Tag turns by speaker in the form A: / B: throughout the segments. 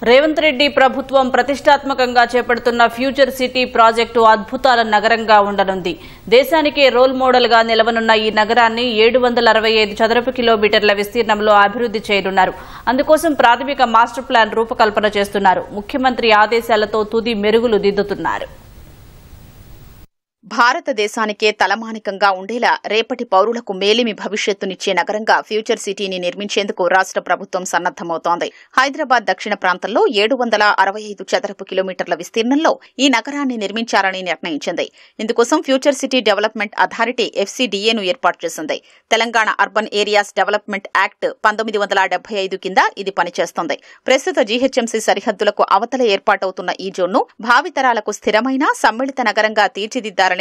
A: రేవంత్ రెడ్డి ప్రభుత్వం ప్రతిష్టాత్మకంగా చేపడుతున్న ఫ్యూచర్ సిటీ ప్రాజెక్టు అద్భుతాల నగరంగా ఉండనుంది. దేశానికే రోల్ మోడల్ గా నిలవనున్న ఈ నగరాన్ని 765 చదరపు కిలోమీటర్ల విస్తీర్ణంలో అభివృద్ది చేయనున్నారు. అందుకోసం ప్రాథమిక మాస్టర్ ప్లాన్ రూపకల్పన చేస్తున్నారు. ముఖ్యమంత్రి ఆదేశాలతో తుది మెరుగులు దిద్దుతున్నారు.
B: భారతదేశానికే తలమానికంగా ఉండేలా రేపటి పౌరులకు మేలిమి భవిష్యత్తునిచ్చే నగరంగా ఫ్యూచర్ సిటీని నిర్మించేందుకు రాష్ట్ర ప్రభుత్వం సన్నద్దమవుతోంది. హైదరాబాద్ దక్షిణ ప్రాంతంలో 765 చదరపు కిలోమీటర్ల విస్తీర్ణంలో ఈ నగరాన్ని నిర్మించాలని నిర్ణయించింది. ఇందుకోసం ఫ్యూచర్ సిటీ డెవలప్మెంట్ అథారిటీ FCDAను ఏర్పాటు చేసింది. Telangana urban areas development act 1975 కింద ఇది పనిచేస్తోంది. ప్రస్తుత GHMC సరిహద్దులకు అవతల ఏర్పాటవుతున్న ఈ జోన్ను భావితరాలకు స్థిరమైన సమ్మిళిత నగరంగా తీర్చిదిద్దారనేది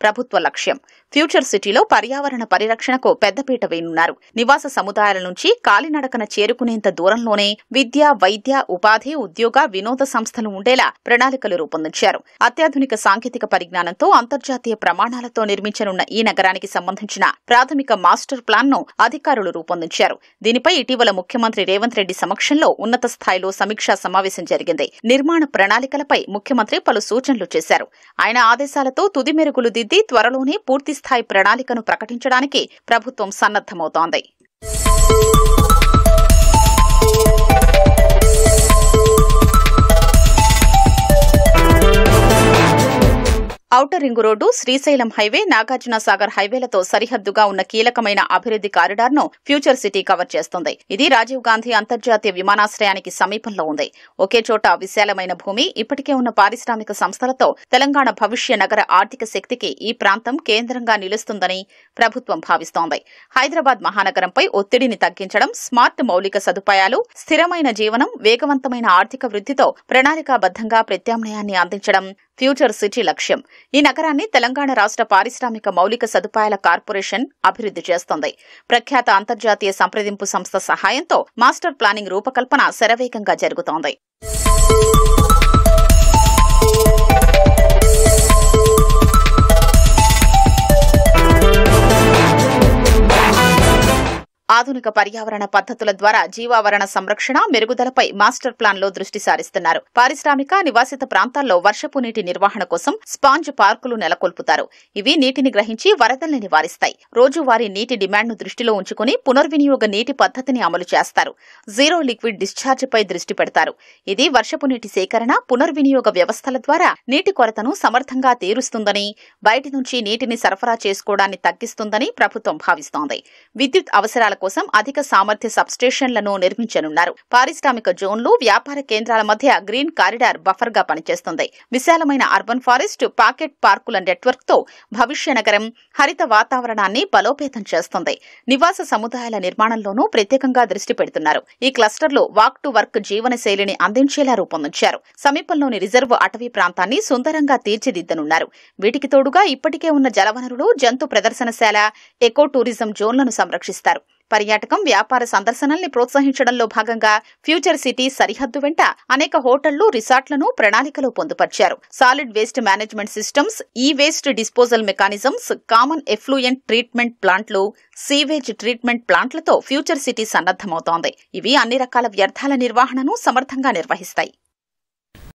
B: ప్రభుత్వ లక్ష్యం. ఫ్యూచర్ సిటీలో పర్యావరణ పరిరక్షణకు పెద్దపీట వేయనున్నారు. నివాస సముదాయాల నుంచి కాలినడకన చేరుకునేంత దూరంలోనే విద్య, వైద్య, ఉపాధి, ఉద్యోగ, వినోద సంస్థలు ఉండేలా ప్రణాళికలు రూపొందించారు. అత్యాధునిక సాంకేతిక పరిజ్ఞానంతో అంతర్జాతీయ ప్రమాణాలతో నిర్మించనున్న ఈ నగరానికి సంబంధించిన ప్రాథమిక మాస్టర్ ప్లాన్ ను అధికారులు రూపొందించారు. దీనిపై ఇటీవల ముఖ్యమంత్రి రేవంత్ రెడ్డి సమక్షంలో ఉన్నత స్థాయిలో సమీక్షా సమావేశం జరిగింది. నిర్మాణ ప్రణాళికలపై ముఖ్యమంత్రి పలు సూచనలు చేశారు. ఆయన ఆదేశాలతో తుది మెరుగులు దిద్ది త్వరలోనే పూర్తిస్థాయి ప్రణాళికను ప్రకటించడానికి ప్రభుత్వం సన్నద్దమవుతోంది. Outer ring road, Srisailam highway, Nagarjuna Sagar హైవేలతో సరిహద్దుగా ఉన్న కీలకమైన అభివృద్ది కారిడార్ ను ఫ్యూచర్ సిటీ కవర్ చేస్తుంది. ఇది రాజీవ్ గాంధీ అంతర్జాతీయ విమానాశ్రయానికి సమీపంలో ఉంది. ఒకే చోట విశాలమైన భూమి, ఇప్పటికే ఉన్న పారిశ్రామిక సంస్థలతో తెలంగాణ భవిష్య నగర ఆర్థిక శక్తికి ఈ ప్రాంతం కేంద్రంగా నిలుస్తుందని ప్రభుత్వం భావిస్తోంది. హైదరాబాద్ మహానగరంపై ఒత్తిడిని తగ్గించడం, స్మార్ట్ మౌలిక సదుపాయాలు, స్థిరమైన జీవనం, వేగవంతమైన ఆర్థిక వృద్ధితో ప్రణాళికాబద్దంగా ప్రత్యామ్నాయాన్ని అందించడం ఫ్యూచర్ సిటీ లక్ష్యం. ఈ నగరాన్ని తెలంగాణ రాష్ట్ర పారిశ్రామిక మౌలిక సదుపాయాల కార్పొరేషన్ అభివృద్ది చేస్తోంది. ప్రఖ్యాత అంతర్జాతీయ సంప్రదింపు సంస్థ సహాయంతో మాస్టర్ ప్లానింగ్ రూపకల్పన శరవేగంగా జరుగుతోంది. ఆధునిక పర్యావరణ పద్ధతుల ద్వారా జీవావరణ సంరక్షణ, మెరుగుదలపై మాస్టర్ ప్లాన్ లో దృష్టి సారిస్తున్నారు. పారిశ్రామిక, నివాసిత ప్రాంతాల్లో వర్షపు నీటి నిర్వహణ కోసం స్పాంజ్ పార్కులు నెలకొల్పుతారు. ఇవి నీటిని గ్రహించి వరదల్ని నివారిస్తాయి. రోజువారీ నీటి డిమాండ్ను దృష్టిలో ఉంచుకుని పునర్వినియోగ నీటి పద్ధతిని అమలు చేస్తారు. జీరో లిక్విడ్ డిశ్చార్జ్ పై దృష్టి పెడతారు. ఇది వర్షపు నీటి సేకరణ, పునర్వినియోగ వ్యవస్థల ద్వారా నీటి కొరతను సమర్థంగా తీరుస్తుందని, బయటి నుంచి నీటిని సరఫరా చేసుకోవడాన్ని తగ్గిస్తుందని ప్రభుత్వం భావిస్తోంది. విద్యుత్ అవసరాల కోసం అధిక సామర్థ్య సబ్స్టేషన్లను నిర్మించనున్నారు. పారిశ్రామిక జోన్లు, వ్యాపార కేంద్రాల మధ్య గ్రీన్ కారిడార్ బఫర్ గా పనిచేస్తుంది. విశాలమైన అర్బన్ ఫారెస్ట్, పాకెట్ పార్కుల నెట్వర్క్ తో భవిష్య నగరం హరిత వాతావరణాన్ని బలోపేతం చేస్తుంది. నివాస సముదాయాల నిర్మాణంలోనూ ప్రత్యేకంగా దృష్టి పెడుతున్నారు. ఈ క్లస్టర్లో వాక్ టు వర్క్ జీవన శైలిని అందించేలా రూపొందించారు. సమీపంలోని రిజర్వ్ అటవీ ప్రాంతాన్ని సుందరంగా తీర్చిదిద్దనున్నారు. వీటికి తోడుగా ఇప్పటికే ఉన్న జలవనరులు, జంతు ప్రదర్శనశాల, ఎకో టూరిజం జోన్లను సంరక్షిస్తారు. పర్యాటకం, వ్యాపార సందర్శనల్ని ప్రోత్సహించడంలో భాగంగా ఫ్యూచర్ సిటీ సరిహద్దు వెంట అనేక హోటళ్లు, రిసార్ట్లను ప్రణాళికలో పొందుపర్చారు. సాలిడ్ వేస్ట్ మేనేజ్మెంట్ సిస్టమ్స్, ఈ waste disposal mechanisms, common effluent treatment ప్లాంట్లు, సీవేజ్ ట్రీట్మెంట్ ప్లాంట్లతో ఫ్యూచర్ సిటీ సన్నద్దమవుతోంది. ఇవి అన్ని రకాల వ్యర్థాల నిర్వహణను సమర్థంగా నిర్వహిస్తాయి.